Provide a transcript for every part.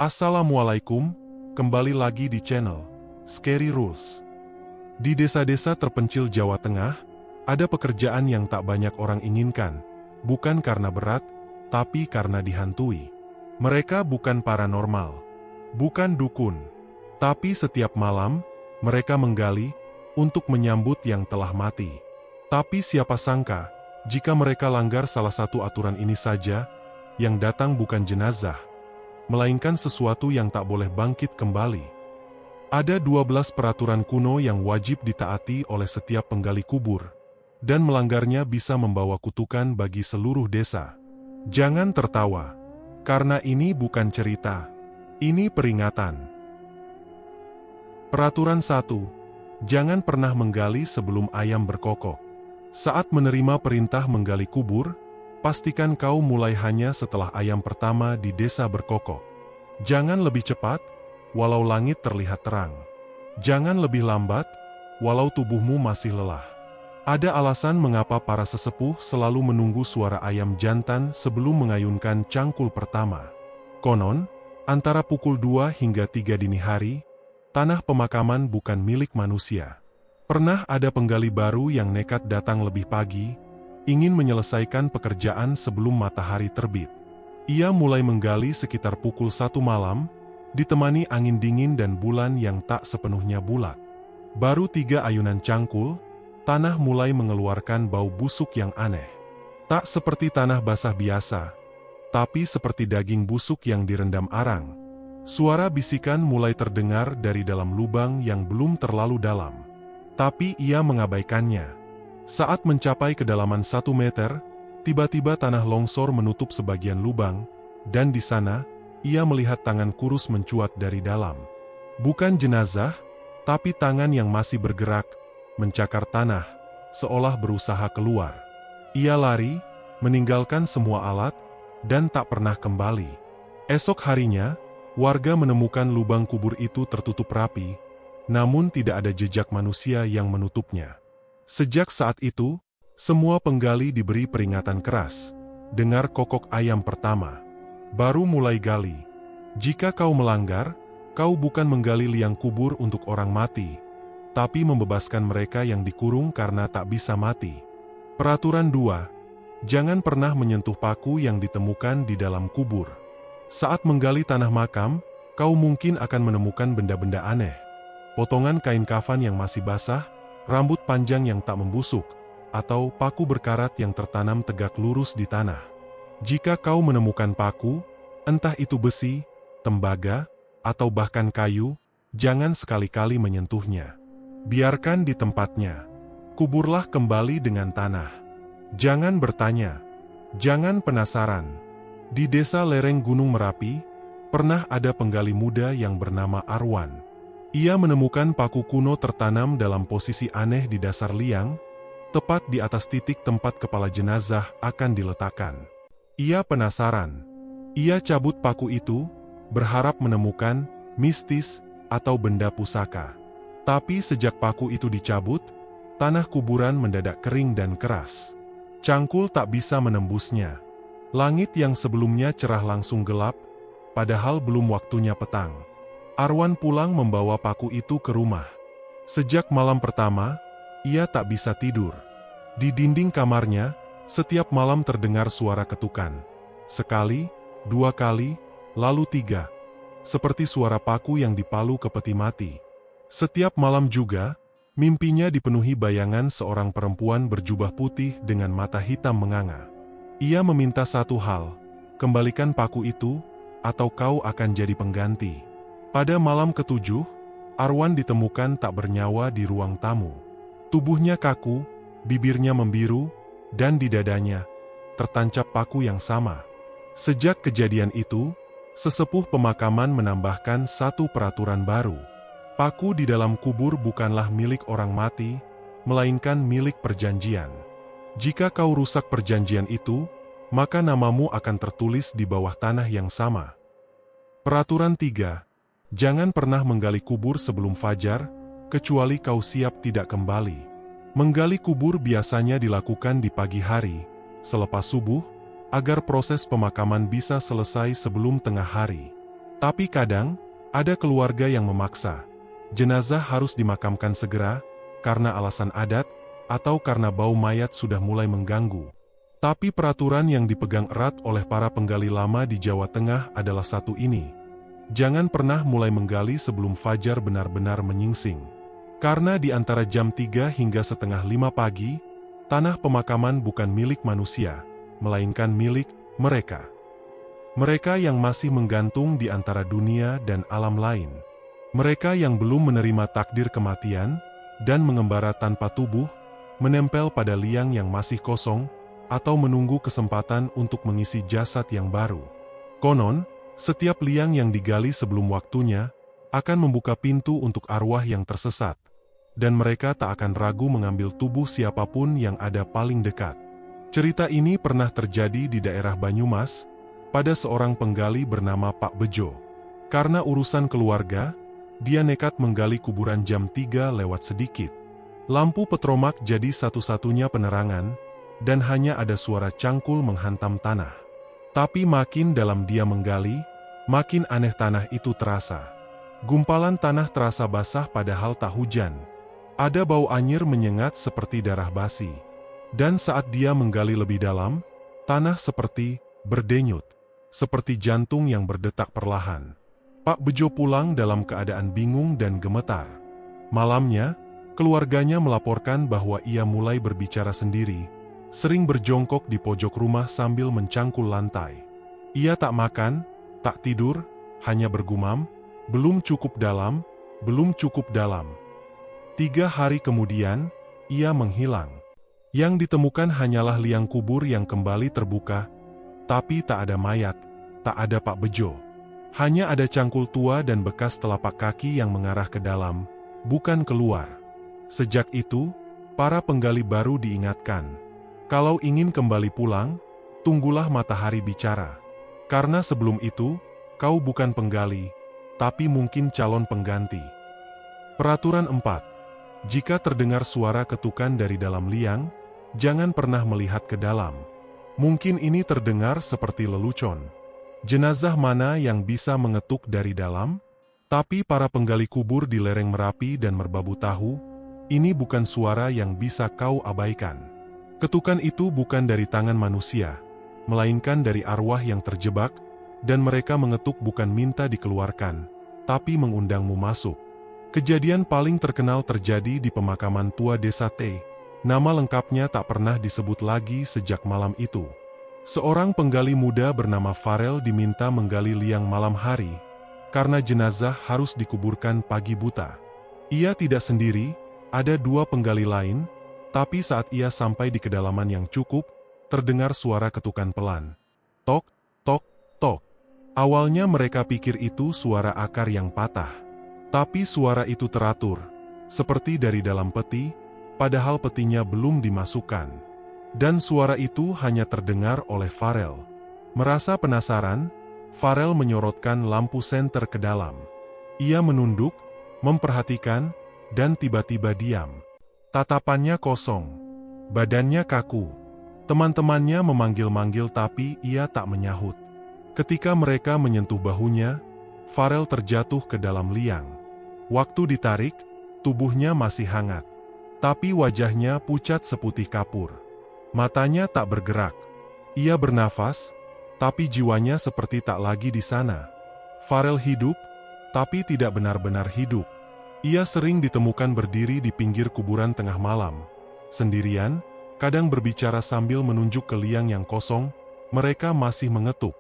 Assalamualaikum, kembali lagi di channel Scary Rules. Di desa-desa terpencil Jawa Tengah, ada pekerjaan yang tak banyak orang inginkan, bukan karena berat, tapi karena dihantui. Mereka bukan paranormal, bukan dukun, tapi setiap malam, mereka menggali untuk menyambut yang telah mati. Tapi siapa sangka, jika mereka langgar salah satu aturan ini saja, yang datang bukan jenazah, melainkan sesuatu yang tak boleh bangkit kembali. Ada 12 peraturan kuno yang wajib ditaati oleh setiap penggali kubur, dan melanggarnya bisa membawa kutukan bagi seluruh desa. Jangan tertawa, karena ini bukan cerita, ini peringatan. Peraturan 1. Jangan pernah menggali sebelum ayam berkokok. Saat menerima perintah menggali kubur, pastikan kau mulai hanya setelah ayam pertama di desa berkokok. Jangan lebih cepat, walau langit terlihat terang. Jangan lebih lambat, walau tubuhmu masih lelah. Ada alasan mengapa para sesepuh selalu menunggu suara ayam jantan sebelum mengayunkan cangkul pertama. Konon, antara pukul 2 hingga 3 dini hari, tanah pemakaman bukan milik manusia. Pernah ada penggali baru yang nekat datang lebih pagi, ingin menyelesaikan pekerjaan sebelum matahari terbit. Ia mulai menggali sekitar pukul 1 malam, ditemani angin dingin dan bulan yang tak sepenuhnya bulat. Baru 3 ayunan cangkul, tanah mulai mengeluarkan bau busuk yang aneh. Tak seperti tanah basah biasa, tapi seperti daging busuk yang direndam arang. Suara bisikan mulai terdengar dari dalam lubang yang belum terlalu dalam. Tapi ia mengabaikannya. Saat mencapai kedalaman 1 meter, tiba-tiba tanah longsor menutup sebagian lubang, dan di sana, ia melihat tangan kurus mencuat dari dalam. Bukan jenazah, tapi tangan yang masih bergerak, mencakar tanah, seolah berusaha keluar. Ia lari, meninggalkan semua alat, dan tak pernah kembali. Esok harinya, warga menemukan lubang kubur itu tertutup rapi, namun tidak ada jejak manusia yang menutupnya. Sejak saat itu, semua penggali diberi peringatan keras. Dengar kokok ayam pertama, baru mulai gali. Jika kau melanggar, kau bukan menggali liang kubur untuk orang mati, tapi membebaskan mereka yang dikurung karena tak bisa mati. Peraturan 2. Jangan pernah menyentuh paku yang ditemukan di dalam kubur. Saat menggali tanah makam, kau mungkin akan menemukan benda-benda aneh. Potongan kain kafan yang masih basah, rambut panjang yang tak membusuk, atau paku berkarat yang tertanam tegak lurus di tanah. Jika kau menemukan paku, entah itu besi, tembaga, atau bahkan kayu, jangan sekali-kali menyentuhnya. Biarkan di tempatnya. Kuburlah kembali dengan tanah. Jangan bertanya. Jangan penasaran. Di desa lereng Gunung Merapi, pernah ada penggali muda yang bernama Arwan. Ia menemukan paku kuno tertanam dalam posisi aneh di dasar liang, tepat di atas titik tempat kepala jenazah akan diletakkan. Ia penasaran. Ia cabut paku itu, berharap menemukan mistis atau benda pusaka. Tapi sejak paku itu dicabut, tanah kuburan mendadak kering dan keras. Cangkul tak bisa menembusnya. Langit yang sebelumnya cerah langsung gelap, padahal belum waktunya petang. Arwan pulang membawa paku itu ke rumah. Sejak malam pertama, ia tak bisa tidur. Di dinding kamarnya, setiap malam terdengar suara ketukan. Sekali, 2 kali, lalu 3. Seperti suara paku yang dipalu ke peti mati. Setiap malam juga, mimpinya dipenuhi bayangan seorang perempuan berjubah putih dengan mata hitam menganga. Ia meminta satu hal, kembalikan paku itu, atau kau akan jadi pengganti. Pada malam ke-7, Arwan ditemukan tak bernyawa di ruang tamu. Tubuhnya kaku, bibirnya membiru, dan di dadanya tertancap paku yang sama. Sejak kejadian itu, sesepuh pemakaman menambahkan satu peraturan baru. Paku di dalam kubur bukanlah milik orang mati, melainkan milik perjanjian. Jika kau rusak perjanjian itu, maka namamu akan tertulis di bawah tanah yang sama. Peraturan 3. Jangan pernah menggali kubur sebelum fajar, kecuali kau siap tidak kembali. Menggali kubur biasanya dilakukan di pagi hari, selepas subuh, agar proses pemakaman bisa selesai sebelum tengah hari. Tapi kadang, ada keluarga yang memaksa. Jenazah harus dimakamkan segera, karena alasan adat, atau karena bau mayat sudah mulai mengganggu. Tapi peraturan yang dipegang erat oleh para penggali lama di Jawa Tengah adalah satu ini. Jangan pernah mulai menggali sebelum fajar benar-benar menyingsing. Karena di antara jam 3 hingga setengah 5 pagi, tanah pemakaman bukan milik manusia, melainkan milik mereka. Mereka yang masih menggantung di antara dunia dan alam lain. Mereka yang belum menerima takdir kematian, dan mengembara tanpa tubuh, menempel pada liang yang masih kosong, atau menunggu kesempatan untuk mengisi jasad yang baru. Konon, setiap liang yang digali sebelum waktunya, akan membuka pintu untuk arwah yang tersesat. Dan mereka tak akan ragu mengambil tubuh siapapun yang ada paling dekat. Cerita ini pernah terjadi di daerah Banyumas, pada seorang penggali bernama Pak Bejo. Karena urusan keluarga, dia nekat menggali kuburan jam 3 lewat sedikit. Lampu petromak jadi satu-satunya penerangan, dan hanya ada suara cangkul menghantam tanah. Tapi makin dalam dia menggali, makin aneh tanah itu terasa. Gumpalan tanah terasa basah padahal tak hujan. Ada bau anyir menyengat seperti darah basi. Dan saat dia menggali lebih dalam, tanah seperti berdenyut. Seperti jantung yang berdetak perlahan. Pak Bejo pulang dalam keadaan bingung dan gemetar. Malamnya, keluarganya melaporkan bahwa ia mulai berbicara sendiri, sering berjongkok di pojok rumah sambil mencangkul lantai. Ia tak makan, tak tidur, hanya bergumam, belum cukup dalam, belum cukup dalam. 3 hari kemudian, ia menghilang. Yang ditemukan hanyalah liang kubur yang kembali terbuka, tapi tak ada mayat, tak ada Pak Bejo. Hanya ada cangkul tua dan bekas telapak kaki yang mengarah ke dalam, bukan keluar. Sejak itu, para penggali baru diingatkan. Kalau ingin kembali pulang, tunggulah matahari bicara. Karena sebelum itu, kau bukan penggali, tapi mungkin calon pengganti. Peraturan 4. Jika terdengar suara ketukan dari dalam liang, jangan pernah melihat ke dalam. Mungkin ini terdengar seperti lelucon. Jenazah mana yang bisa mengetuk dari dalam? Tapi para penggali kubur di lereng Merapi dan Merbabu tahu, ini bukan suara yang bisa kau abaikan. Ketukan itu bukan dari tangan manusia, melainkan dari arwah yang terjebak, dan mereka mengetuk bukan minta dikeluarkan, tapi mengundangmu masuk. Kejadian paling terkenal terjadi di pemakaman tua desa T. Nama lengkapnya tak pernah disebut lagi sejak malam itu. Seorang penggali muda bernama Farel diminta menggali liang malam hari, karena jenazah harus dikuburkan pagi buta. Ia tidak sendiri, ada 2 penggali lain, tapi saat ia sampai di kedalaman yang cukup, terdengar suara ketukan pelan. Tok, tok, tok. Awalnya mereka pikir itu suara akar yang patah. Tapi suara itu teratur, seperti dari dalam peti, padahal petinya belum dimasukkan. Dan suara itu hanya terdengar oleh Farel. Merasa penasaran, Farel menyorotkan lampu senter ke dalam. Ia menunduk, memperhatikan, dan tiba-tiba diam. Tatapannya kosong, badannya kaku. Teman-temannya memanggil-manggil tapi ia tak menyahut. Ketika mereka menyentuh bahunya, Farel terjatuh ke dalam liang. Waktu ditarik, tubuhnya masih hangat. Tapi wajahnya pucat seputih kapur. Matanya tak bergerak. Ia bernafas, tapi jiwanya seperti tak lagi di sana. Farel hidup, tapi tidak benar-benar hidup. Ia sering ditemukan berdiri di pinggir kuburan tengah malam. Sendirian, kadang berbicara sambil menunjuk ke liang yang kosong, mereka masih mengetuk.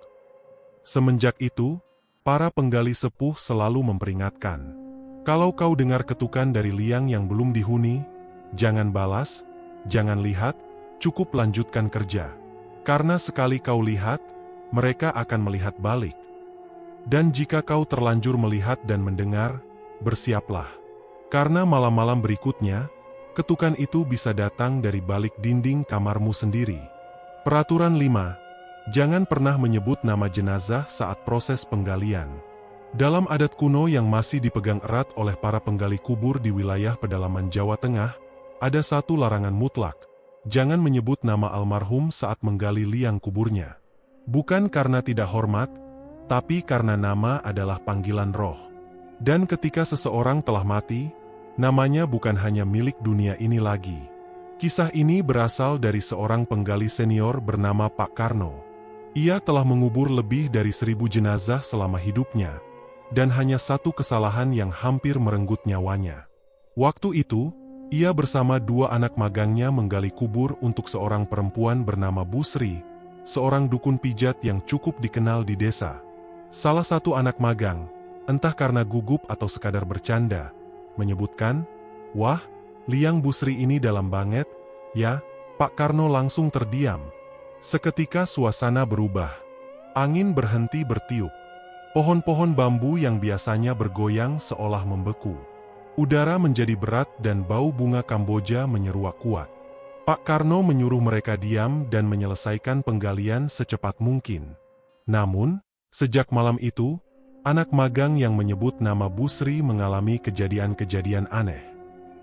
Semenjak itu, para penggali sepuh selalu memperingatkan. Kalau kau dengar ketukan dari liang yang belum dihuni, jangan balas, jangan lihat, cukup lanjutkan kerja. Karena sekali kau lihat, mereka akan melihat balik. Dan jika kau terlanjur melihat dan mendengar, bersiaplah. Karena malam-malam berikutnya, ketukan itu bisa datang dari balik dinding kamarmu sendiri. Peraturan 5. Jangan pernah menyebut nama jenazah saat proses penggalian. Dalam adat kuno yang masih dipegang erat oleh para penggali kubur di wilayah pedalaman Jawa Tengah, ada satu larangan mutlak. Jangan menyebut nama almarhum saat menggali liang kuburnya. Bukan karena tidak hormat, tapi karena nama adalah panggilan roh. Dan ketika seseorang telah mati, namanya bukan hanya milik dunia ini lagi. Kisah ini berasal dari seorang penggali senior bernama Pak Karno. Ia telah mengubur lebih dari 1.000 jenazah selama hidupnya, dan hanya satu kesalahan yang hampir merenggut nyawanya. Waktu itu, ia bersama 2 anak magangnya menggali kubur untuk seorang perempuan bernama Bu Sri, seorang dukun pijat yang cukup dikenal di desa. Salah satu anak magang, entah karena gugup atau sekadar bercanda, menyebutkan, "Wah, liang Bu Sri ini dalam banget, ya." Pak Karno langsung terdiam. Seketika suasana berubah. Angin berhenti bertiup. Pohon-pohon bambu yang biasanya bergoyang seolah membeku. Udara menjadi berat dan bau bunga Kamboja menyeruak kuat. Pak Karno menyuruh mereka diam dan menyelesaikan penggalian secepat mungkin. Namun, sejak malam itu, anak magang yang menyebut nama Bu Sri mengalami kejadian-kejadian aneh.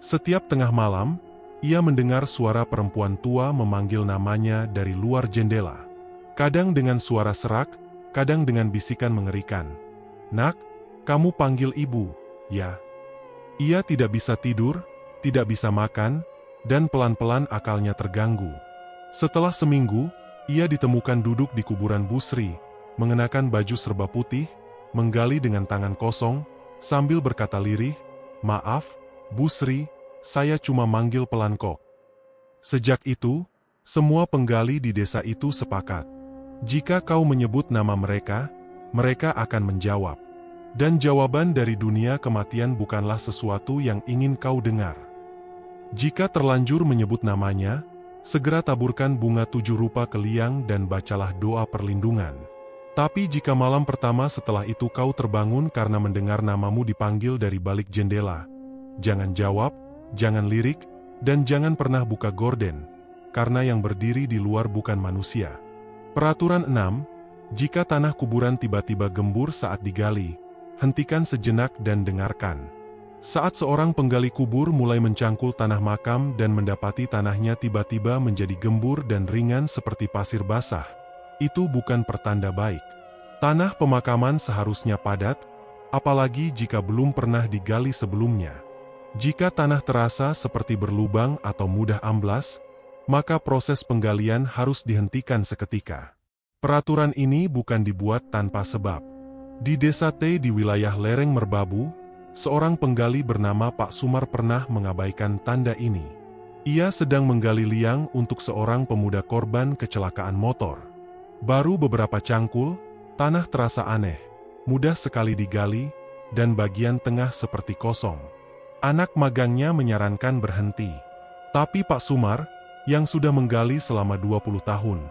Setiap tengah malam, ia mendengar suara perempuan tua memanggil namanya dari luar jendela. Kadang dengan suara serak, kadang dengan bisikan mengerikan. "Nak, kamu panggil ibu, ya?" Ia tidak bisa tidur, tidak bisa makan, dan pelan-pelan akalnya terganggu. Setelah seminggu, ia ditemukan duduk di kuburan Bu Sri, mengenakan baju serba putih, menggali dengan tangan kosong, sambil berkata lirih, "Maaf, Bu Sri, saya cuma manggil pelan kok." Sejak itu, semua penggali di desa itu sepakat. Jika kau menyebut nama mereka, mereka akan menjawab. Dan jawaban dari dunia kematian bukanlah sesuatu yang ingin kau dengar. Jika terlanjur menyebut namanya, segera taburkan bunga 7 rupa ke liang dan bacalah doa perlindungan. Tapi jika malam pertama setelah itu kau terbangun karena mendengar namamu dipanggil dari balik jendela, jangan jawab, jangan lirik, dan jangan pernah buka gorden, karena yang berdiri di luar bukan manusia. Peraturan 6, jika tanah kuburan tiba-tiba gembur saat digali, hentikan sejenak dan dengarkan. Saat seorang penggali kubur mulai mencangkul tanah makam dan mendapati tanahnya tiba-tiba menjadi gembur dan ringan seperti pasir basah, itu bukan pertanda baik. Tanah pemakaman seharusnya padat, apalagi jika belum pernah digali sebelumnya. Jika tanah terasa seperti berlubang atau mudah amblas, maka proses penggalian harus dihentikan seketika. Peraturan ini bukan dibuat tanpa sebab. Di desa T di wilayah lereng Merbabu, seorang penggali bernama Pak Sumar pernah mengabaikan tanda ini. Ia sedang menggali liang untuk seorang pemuda korban kecelakaan motor. Baru beberapa cangkul, tanah terasa aneh, mudah sekali digali, dan bagian tengah seperti kosong. Anak magangnya menyarankan berhenti. Tapi Pak Sumar, yang sudah menggali selama 20 tahun,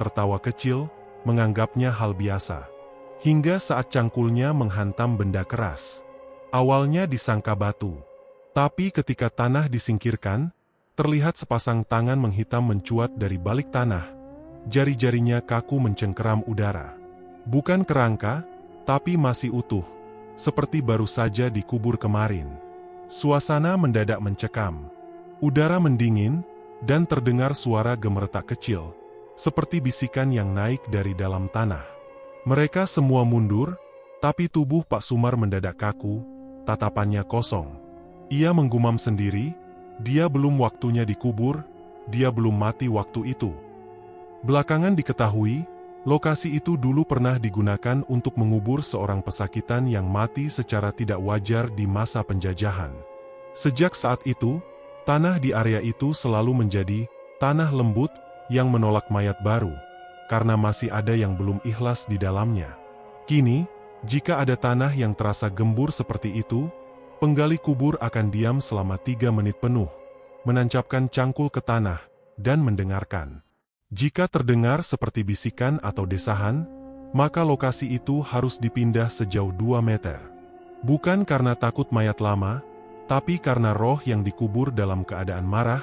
tertawa kecil, menganggapnya hal biasa. Hingga saat cangkulnya menghantam benda keras. Awalnya disangka batu. Tapi ketika tanah disingkirkan, terlihat sepasang tangan menghitam mencuat dari balik tanah. Jari-jarinya kaku mencengkeram udara. Bukan kerangka, tapi masih utuh, seperti baru saja dikubur kemarin. Suasana mendadak mencekam. Udara mendingin, dan terdengar suara gemeretak kecil, seperti bisikan yang naik dari dalam tanah. Mereka semua mundur, tapi tubuh Pak Sumar mendadak kaku, tatapannya kosong. Ia menggumam sendiri, dia belum waktunya dikubur, dia belum mati waktu itu. Belakangan diketahui, lokasi itu dulu pernah digunakan untuk mengubur seorang pesakitan yang mati secara tidak wajar di masa penjajahan. Sejak saat itu, tanah di area itu selalu menjadi tanah lembut yang menolak mayat baru, karena masih ada yang belum ikhlas di dalamnya. Kini, jika ada tanah yang terasa gembur seperti itu, penggali kubur akan diam selama 3 menit penuh, menancapkan cangkul ke tanah, dan mendengarkan. Jika terdengar seperti bisikan atau desahan, maka lokasi itu harus dipindah sejauh 2 meter. Bukan karena takut mayat lama, tapi karena roh yang dikubur dalam keadaan marah,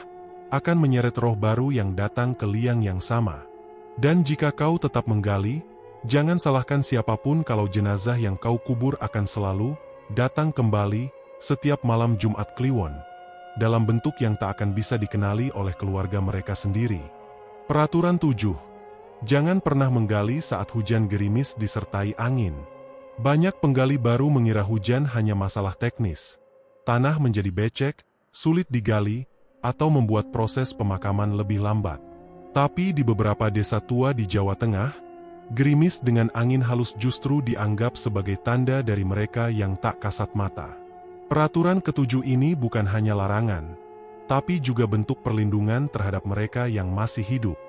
akan menyeret roh baru yang datang ke liang yang sama. Dan jika kau tetap menggali, jangan salahkan siapapun kalau jenazah yang kau kubur akan selalu datang kembali setiap malam Jumat Kliwon, dalam bentuk yang tak akan bisa dikenali oleh keluarga mereka sendiri. Peraturan 7. Jangan pernah menggali saat hujan gerimis disertai angin. Banyak penggali baru mengira hujan hanya masalah teknis. Tanah menjadi becek, sulit digali, atau membuat proses pemakaman lebih lambat. Tapi di beberapa desa tua di Jawa Tengah, gerimis dengan angin halus justru dianggap sebagai tanda dari mereka yang tak kasat mata. Peraturan ketujuh ini bukan hanya larangan, tapi juga bentuk perlindungan terhadap mereka yang masih hidup.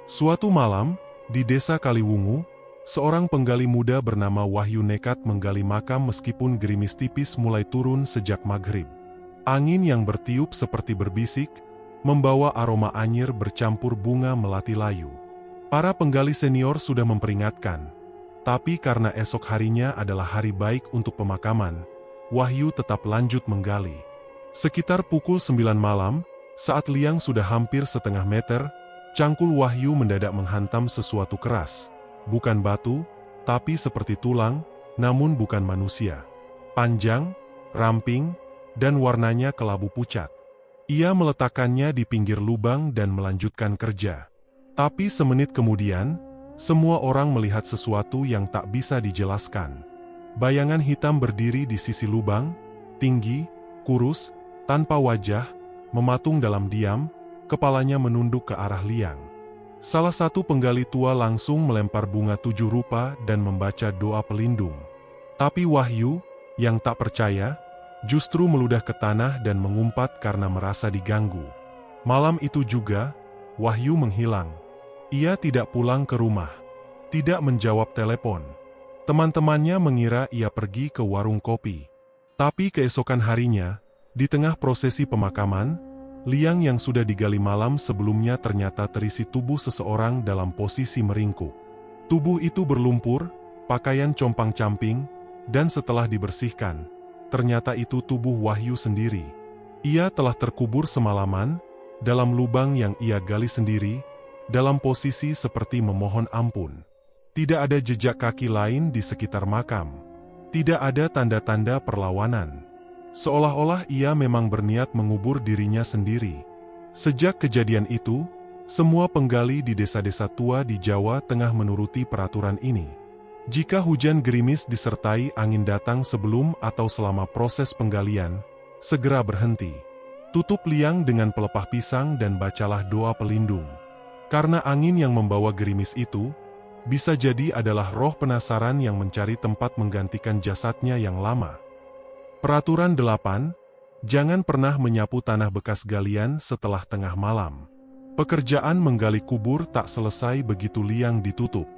Suatu malam, di desa Kaliwungu, seorang penggali muda bernama Wahyu nekat menggali makam meskipun gerimis tipis mulai turun sejak maghrib. Angin yang bertiup seperti berbisik, membawa aroma anyir bercampur bunga melati layu. Para penggali senior sudah memperingatkan, tapi karena esok harinya adalah hari baik untuk pemakaman, Wahyu tetap lanjut menggali. Sekitar pukul 9 malam, saat liang sudah hampir setengah meter, cangkul Wahyu mendadak menghantam sesuatu keras. Bukan batu, tapi seperti tulang, namun bukan manusia. Panjang, ramping, dan warnanya kelabu pucat. Ia meletakkannya di pinggir lubang dan melanjutkan kerja. Tapi semenit kemudian, semua orang melihat sesuatu yang tak bisa dijelaskan. Bayangan hitam berdiri di sisi lubang, tinggi, kurus, tanpa wajah, mematung dalam diam, kepalanya menunduk ke arah liang. Salah satu penggali tua langsung melempar bunga 7 rupa dan membaca doa pelindung. Tapi Wahyu, yang tak percaya, justru meludah ke tanah dan mengumpat karena merasa diganggu. Malam itu juga, Wahyu menghilang. Ia tidak pulang ke rumah, tidak menjawab telepon. Teman-temannya mengira ia pergi ke warung kopi. Tapi keesokan harinya, di tengah prosesi pemakaman, liang yang sudah digali malam sebelumnya ternyata terisi tubuh seseorang dalam posisi meringkuk. Tubuh itu berlumpur, pakaian compang-camping, dan setelah dibersihkan, ternyata itu tubuh Wahyu sendiri. Ia telah terkubur semalaman, dalam lubang yang ia gali sendiri, dalam posisi seperti memohon ampun. Tidak ada jejak kaki lain di sekitar makam. Tidak ada tanda-tanda perlawanan. Seolah-olah ia memang berniat mengubur dirinya sendiri. Sejak kejadian itu, semua penggali di desa-desa tua di Jawa Tengah menuruti peraturan ini. Jika hujan gerimis disertai angin datang sebelum atau selama proses penggalian, segera berhenti. Tutup liang dengan pelepah pisang dan bacalah doa pelindung. Karena angin yang membawa gerimis itu, bisa jadi adalah roh penasaran yang mencari tempat menggantikan jasadnya yang lama. Peraturan 8, jangan pernah menyapu tanah bekas galian setelah tengah malam. Pekerjaan menggali kubur tak selesai begitu liang ditutup.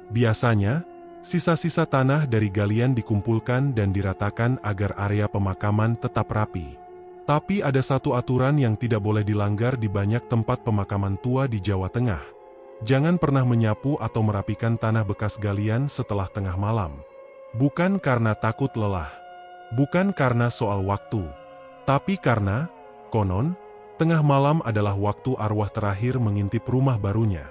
Biasanya, sisa-sisa tanah dari galian dikumpulkan dan diratakan agar area pemakaman tetap rapi. Tapi ada satu aturan yang tidak boleh dilanggar di banyak tempat pemakaman tua di Jawa Tengah. Jangan pernah menyapu atau merapikan tanah bekas galian setelah tengah malam. Bukan karena takut lelah. Bukan karena soal waktu. Tapi karena, konon, tengah malam adalah waktu arwah terakhir mengintip rumah barunya.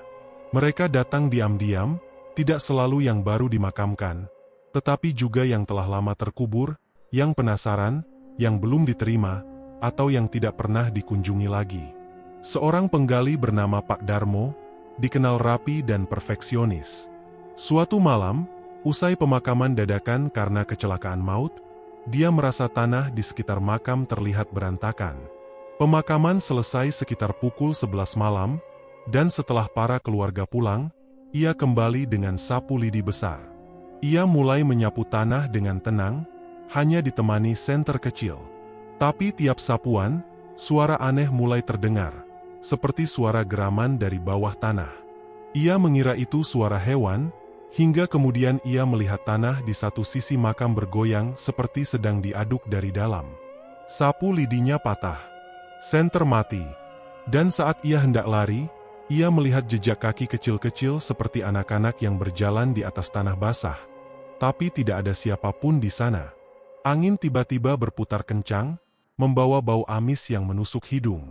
Mereka datang diam-diam, tidak selalu yang baru dimakamkan, tetapi juga yang telah lama terkubur, yang penasaran, yang belum diterima, atau yang tidak pernah dikunjungi lagi. Seorang penggali bernama Pak Darmo, dikenal rapi dan perfeksionis. Suatu malam, usai pemakaman dadakan karena kecelakaan maut, dia merasa tanah di sekitar makam terlihat berantakan. Pemakaman selesai sekitar pukul 11 malam, dan setelah para keluarga pulang, ia kembali dengan sapu lidi besar. Ia mulai menyapu tanah dengan tenang, hanya ditemani senter kecil. Tapi tiap sapuan, suara aneh mulai terdengar, seperti suara geraman dari bawah tanah. Ia mengira itu suara hewan, hingga kemudian ia melihat tanah di satu sisi makam bergoyang seperti sedang diaduk dari dalam. Sapu lidinya patah. Senter mati. Dan saat ia hendak lari, ia melihat jejak kaki kecil-kecil seperti anak-anak yang berjalan di atas tanah basah. Tapi tidak ada siapapun di sana. Angin tiba-tiba berputar kencang, membawa bau amis yang menusuk hidung.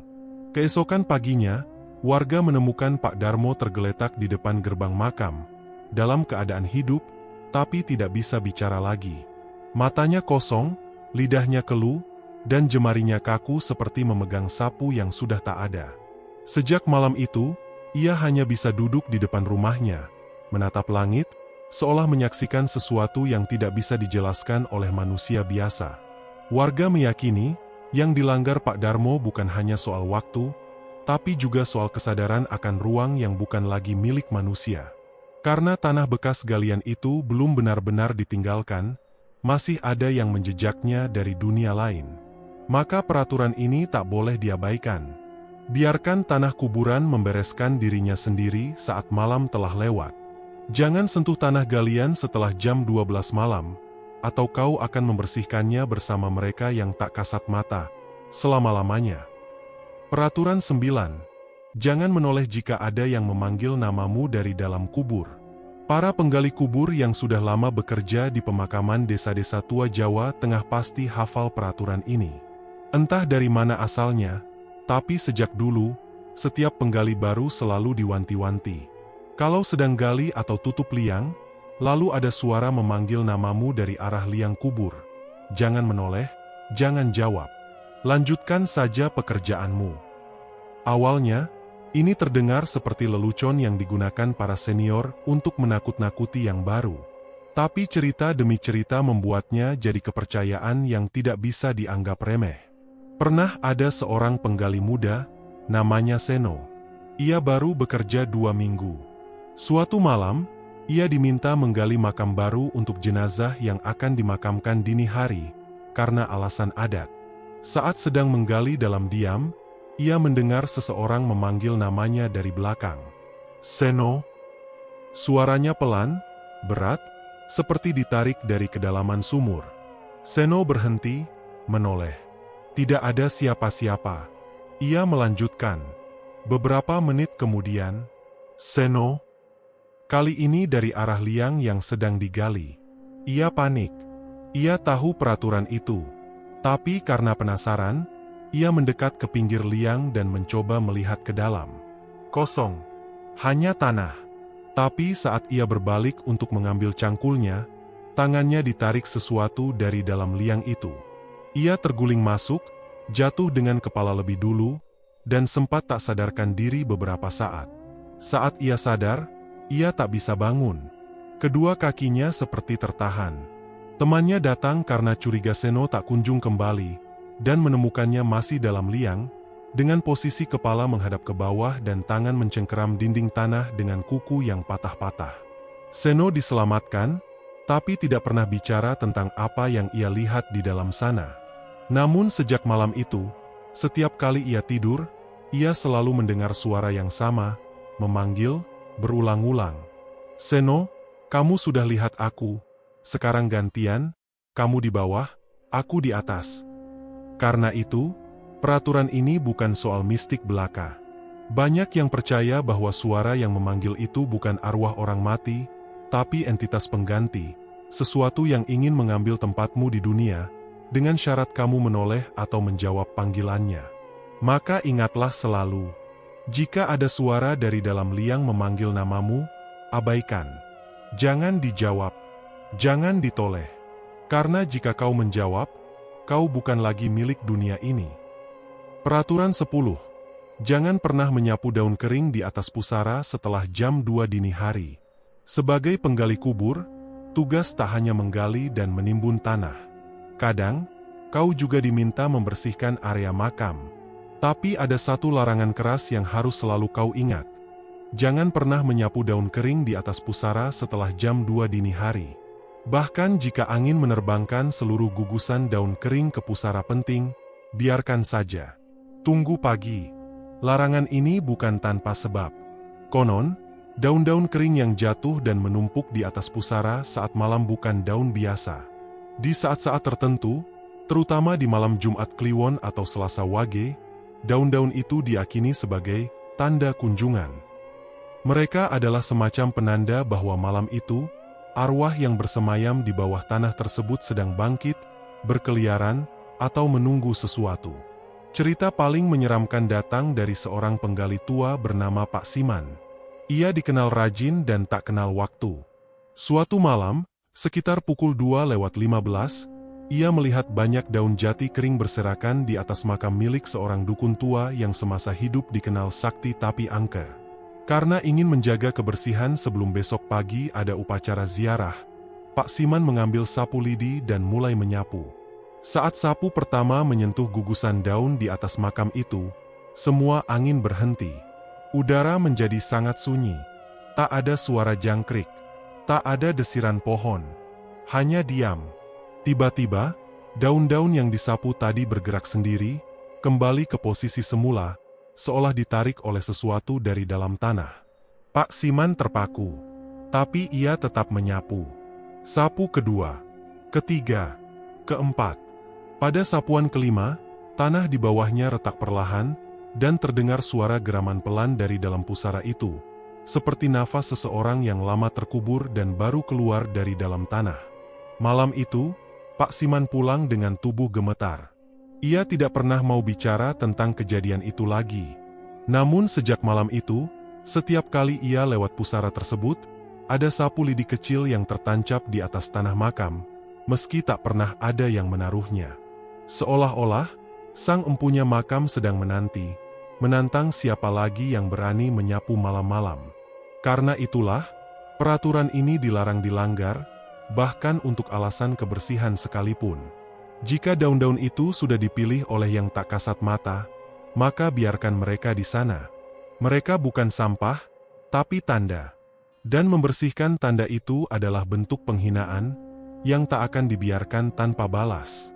Keesokan paginya, warga menemukan Pak Darmo tergeletak di depan gerbang makam, dalam keadaan hidup, tapi tidak bisa bicara lagi. Matanya kosong, lidahnya keluh, dan jemarinya kaku seperti memegang sapu yang sudah tak ada. Sejak malam itu, Ia hanya bisa duduk di depan rumahnya, menatap langit, seolah menyaksikan sesuatu yang tidak bisa dijelaskan oleh manusia biasa. Warga meyakini, yang dilanggar Pak Darmo bukan hanya soal waktu, tapi juga soal kesadaran akan ruang yang bukan lagi milik manusia. Karena tanah bekas galian itu belum benar-benar ditinggalkan, masih ada yang menjejaknya dari dunia lain. Maka peraturan ini tak boleh diabaikan. Biarkan tanah kuburan membereskan dirinya sendiri saat malam telah lewat. Jangan sentuh tanah galian setelah jam 12 malam, atau kau akan membersihkannya bersama mereka yang tak kasat mata, selama-lamanya. Peraturan 9. Jangan menoleh jika ada yang memanggil namamu dari dalam kubur. Para penggali kubur yang sudah lama bekerja di pemakaman desa-desa tua Jawa Tengah pasti hafal peraturan ini. Entah dari mana asalnya, tapi sejak dulu, setiap penggali baru selalu diwanti-wanti. Kalau sedang gali atau tutup liang, lalu ada suara memanggil namamu dari arah liang kubur. Jangan menoleh, jangan jawab. Lanjutkan saja pekerjaanmu. Awalnya, ini terdengar seperti lelucon yang digunakan para senior untuk menakut-nakuti yang baru. Tapi cerita demi cerita membuatnya jadi kepercayaan yang tidak bisa dianggap remeh. Pernah ada seorang penggali muda, namanya Seno. Ia baru bekerja 2 minggu. Suatu malam, ia diminta menggali makam baru untuk jenazah yang akan dimakamkan dini hari, karena alasan adat. Saat sedang menggali dalam diam, ia mendengar seseorang memanggil namanya dari belakang. Seno. Suaranya pelan, berat, seperti ditarik dari kedalaman sumur. Seno berhenti, menoleh. Tidak ada siapa-siapa. Ia melanjutkan. Beberapa menit kemudian, Seno. Kali ini dari arah liang yang sedang digali. Ia panik. Ia tahu peraturan itu. Tapi karena penasaran, ia mendekat ke pinggir liang dan mencoba melihat ke dalam. Kosong. Hanya tanah. Tapi saat ia berbalik untuk mengambil cangkulnya, tangannya ditarik sesuatu dari dalam liang itu. Ia terguling masuk, jatuh dengan kepala lebih dulu, dan sempat tak sadarkan diri beberapa saat. Saat ia sadar, ia tak bisa bangun. Kedua kakinya seperti tertahan. Temannya datang karena curiga Seno tak kunjung kembali, dan menemukannya masih dalam liang, dengan posisi kepala menghadap ke bawah dan tangan mencengkeram dinding tanah dengan kuku yang patah-patah. Seno diselamatkan, tapi tidak pernah bicara tentang apa yang ia lihat di dalam sana. Namun sejak malam itu, setiap kali ia tidur, ia selalu mendengar suara yang sama, memanggil, berulang-ulang. Seno, kamu sudah lihat aku, sekarang gantian, kamu di bawah, aku di atas. Karena itu, peraturan ini bukan soal mistik belaka. Banyak yang percaya bahwa suara yang memanggil itu bukan arwah orang mati, tapi entitas pengganti, sesuatu yang ingin mengambil tempatmu di dunia, dengan syarat kamu menoleh atau menjawab panggilannya. Maka ingatlah selalu, jika ada suara dari dalam liang memanggil namamu, abaikan. Jangan dijawab, jangan ditoleh. Karena jika kau menjawab, kau bukan lagi milik dunia ini. Peraturan 10. Jangan pernah menyapu daun kering di atas pusara setelah jam 2 dini hari. Sebagai penggali kubur, tugas tak hanya menggali dan menimbun tanah. Kadang, kau juga diminta membersihkan area makam. Tapi ada satu larangan keras yang harus selalu kau ingat. Jangan pernah menyapu daun kering di atas pusara setelah jam 2 dini hari. Bahkan jika angin menerbangkan seluruh gugusan daun kering ke pusara penting, biarkan saja. Tunggu pagi. Larangan ini bukan tanpa sebab. Konon, daun-daun kering yang jatuh dan menumpuk di atas pusara saat malam bukan daun biasa. Di saat-saat tertentu, terutama di malam Jumat Kliwon atau Selasa Wage, daun-daun itu diyakini sebagai tanda kunjungan. Mereka adalah semacam penanda bahwa malam itu, arwah yang bersemayam di bawah tanah tersebut sedang bangkit, berkeliaran, atau menunggu sesuatu. Cerita paling menyeramkan datang dari seorang penggali tua bernama Pak Siman. Ia dikenal rajin dan tak kenal waktu. Suatu malam, sekitar pukul 2:15, ia melihat banyak daun jati kering berserakan di atas makam milik seorang dukun tua yang semasa hidup dikenal sakti tapi angker. Karena ingin menjaga kebersihan sebelum besok pagi ada upacara ziarah, Pak Siman mengambil sapu lidi dan mulai menyapu. Saat sapu pertama menyentuh gugusan daun di atas makam itu, semua angin berhenti. Udara menjadi sangat sunyi. Tak ada suara jangkrik. Tak ada desiran pohon. Hanya diam. Tiba-tiba, daun-daun yang disapu tadi bergerak sendiri, kembali ke posisi semula, seolah ditarik oleh sesuatu dari dalam tanah. Pak Siman terpaku. Tapi ia tetap menyapu. Sapu kedua, ketiga, keempat. Pada sapuan kelima, tanah di bawahnya retak perlahan, dan terdengar suara geraman pelan dari dalam pusara itu, seperti nafas seseorang yang lama terkubur dan baru keluar dari dalam tanah. Malam itu, Pak Siman pulang dengan tubuh gemetar. Ia tidak pernah mau bicara tentang kejadian itu lagi. Namun sejak malam itu, setiap kali ia lewat pusara tersebut, ada sapu lidi kecil yang tertancap di atas tanah makam, meski tak pernah ada yang menaruhnya. Seolah-olah, sang empunya makam sedang menantang siapa lagi yang berani menyapu malam-malam. Karena itulah, peraturan ini dilarang dilanggar, bahkan untuk alasan kebersihan sekalipun. Jika daun-daun itu sudah dipilih oleh yang tak kasat mata, maka biarkan mereka di sana. Mereka bukan sampah, tapi tanda. Dan membersihkan tanda itu adalah bentuk penghinaan yang tak akan dibiarkan tanpa balas.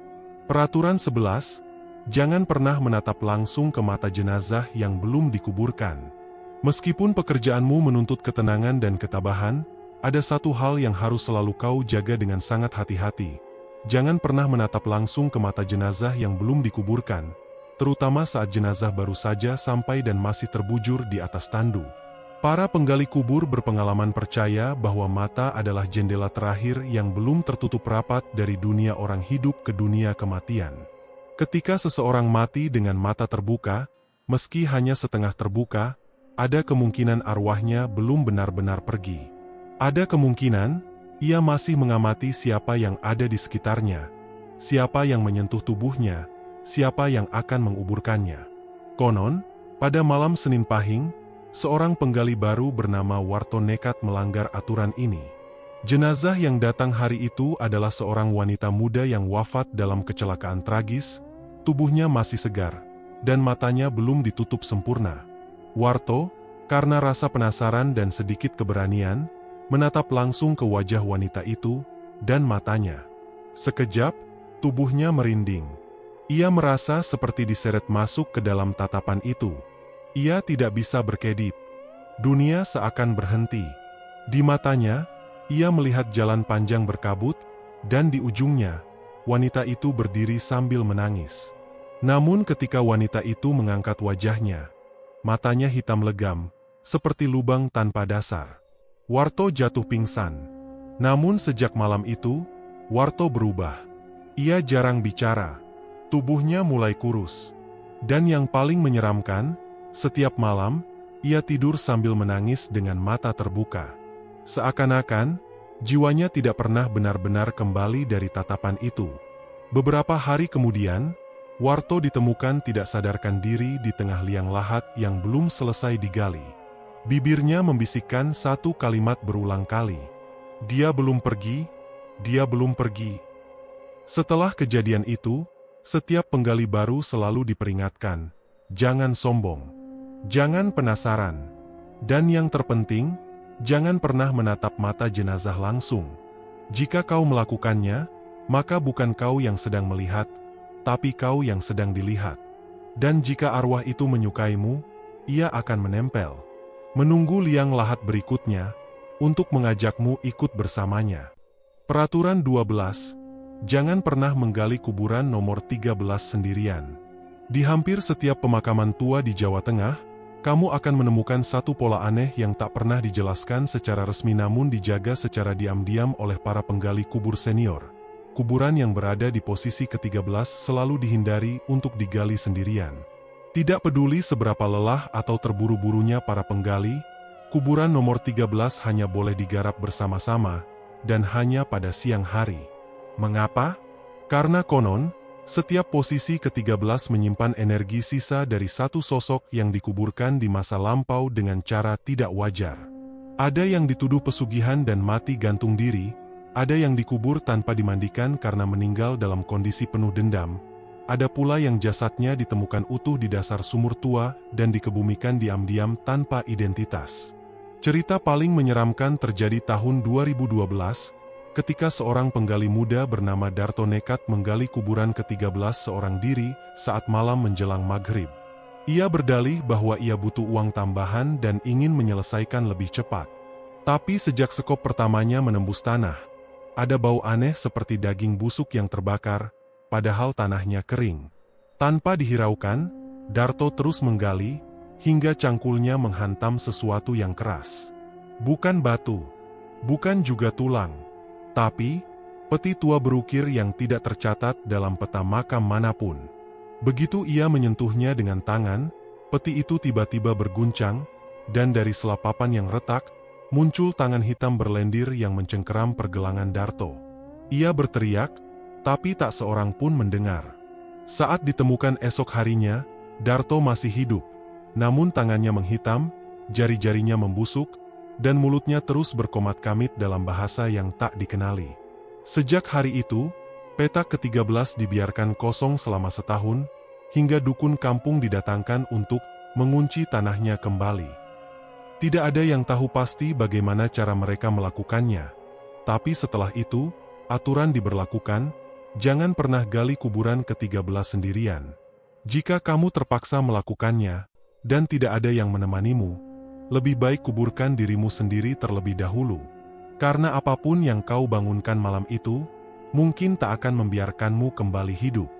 Peraturan 11, jangan pernah menatap langsung ke mata jenazah yang belum dikuburkan. Meskipun pekerjaanmu menuntut ketenangan dan ketabahan, ada satu hal yang harus selalu kau jaga dengan sangat hati-hati. Jangan pernah menatap langsung ke mata jenazah yang belum dikuburkan, terutama saat jenazah baru saja sampai dan masih terbujur di atas tandu. Para penggali kubur berpengalaman percaya bahwa mata adalah jendela terakhir yang belum tertutup rapat dari dunia orang hidup ke dunia kematian. Ketika seseorang mati dengan mata terbuka, meski hanya setengah terbuka, ada kemungkinan arwahnya belum benar-benar pergi. Ada kemungkinan, ia masih mengamati siapa yang ada di sekitarnya, siapa yang menyentuh tubuhnya, siapa yang akan menguburkannya. Konon, pada malam Senin Pahing, seorang penggali baru bernama Warto nekat melanggar aturan ini. Jenazah yang datang hari itu adalah seorang wanita muda yang wafat dalam kecelakaan tragis, tubuhnya masih segar, dan matanya belum ditutup sempurna. Warto, karena rasa penasaran dan sedikit keberanian, menatap langsung ke wajah wanita itu, dan matanya. Sekejap, tubuhnya merinding. Ia merasa seperti diseret masuk ke dalam tatapan itu. Ia tidak bisa berkedip. Dunia seakan berhenti. Di matanya, ia melihat jalan panjang berkabut, dan di ujungnya, wanita itu berdiri sambil menangis. Namun ketika wanita itu mengangkat wajahnya, matanya hitam legam, seperti lubang tanpa dasar. Warto jatuh pingsan. Namun sejak malam itu, Warto berubah. Ia jarang bicara. Tubuhnya mulai kurus. Dan yang paling menyeramkan, setiap malam, ia tidur sambil menangis dengan mata terbuka. Seakan-akan, jiwanya tidak pernah benar-benar kembali dari tatapan itu. Beberapa hari kemudian, Warto ditemukan tidak sadarkan diri di tengah liang lahat yang belum selesai digali. Bibirnya membisikkan satu kalimat berulang kali. Dia belum pergi, dia belum pergi. Setelah kejadian itu, setiap penggali baru selalu diperingatkan, jangan sombong. Jangan penasaran. Dan yang terpenting, jangan pernah menatap mata jenazah langsung. Jika kau melakukannya, maka bukan kau yang sedang melihat, tapi kau yang sedang dilihat. Dan jika arwah itu menyukaimu, ia akan menempel. Menunggu liang lahat berikutnya, untuk mengajakmu ikut bersamanya. Peraturan 12, jangan pernah menggali kuburan nomor 13 sendirian. Di hampir setiap pemakaman tua di Jawa Tengah, kamu akan menemukan satu pola aneh yang tak pernah dijelaskan secara resmi namun dijaga secara diam-diam oleh para penggali kubur senior. Kuburan yang berada di posisi ke-13 selalu dihindari untuk digali sendirian. Tidak peduli seberapa lelah atau terburu-burunya para penggali, kuburan nomor 13 hanya boleh digarap bersama-sama, dan hanya pada siang hari. Mengapa? Karena konon, Setiap posisi ke-13 menyimpan energi sisa dari satu sosok yang dikuburkan di masa lampau dengan cara tidak wajar. Ada yang dituduh pesugihan dan mati gantung diri, ada yang dikubur tanpa dimandikan karena meninggal dalam kondisi penuh dendam, ada pula yang jasadnya ditemukan utuh di dasar sumur tua dan dikebumikan diam-diam tanpa identitas. Cerita paling menyeramkan terjadi tahun 2012, ketika seorang penggali muda bernama Darto nekat menggali kuburan ke-13 seorang diri saat malam menjelang maghrib. Ia berdalih bahwa ia butuh uang tambahan dan ingin menyelesaikan lebih cepat. Tapi sejak sekop pertamanya menembus tanah, ada bau aneh seperti daging busuk yang terbakar, padahal tanahnya kering. Tanpa dihiraukan, Darto terus menggali, hingga cangkulnya menghantam sesuatu yang keras. Bukan batu, bukan juga tulang, tapi peti tua berukir yang tidak tercatat dalam peta makam manapun. Begitu ia menyentuhnya dengan tangan, peti itu tiba-tiba berguncang, dan dari selapapan yang retak, muncul tangan hitam berlendir yang mencengkeram pergelangan Darto. Ia berteriak, tapi tak seorang pun mendengar. Saat ditemukan esok harinya, Darto masih hidup, namun tangannya menghitam, jari-jarinya membusuk, dan mulutnya terus berkomat-kamit dalam bahasa yang tak dikenali. Sejak hari itu, petak ke-13 dibiarkan kosong selama setahun, hingga dukun kampung didatangkan untuk mengunci tanahnya kembali. Tidak ada yang tahu pasti bagaimana cara mereka melakukannya. Tapi setelah itu, aturan diberlakukan, jangan pernah gali kuburan ke-13 sendirian. Jika kamu terpaksa melakukannya, dan tidak ada yang menemanimu, lebih baik kuburkan dirimu sendiri terlebih dahulu. Karena apapun yang kau bangunkan malam itu, mungkin tak akan membiarkanmu kembali hidup.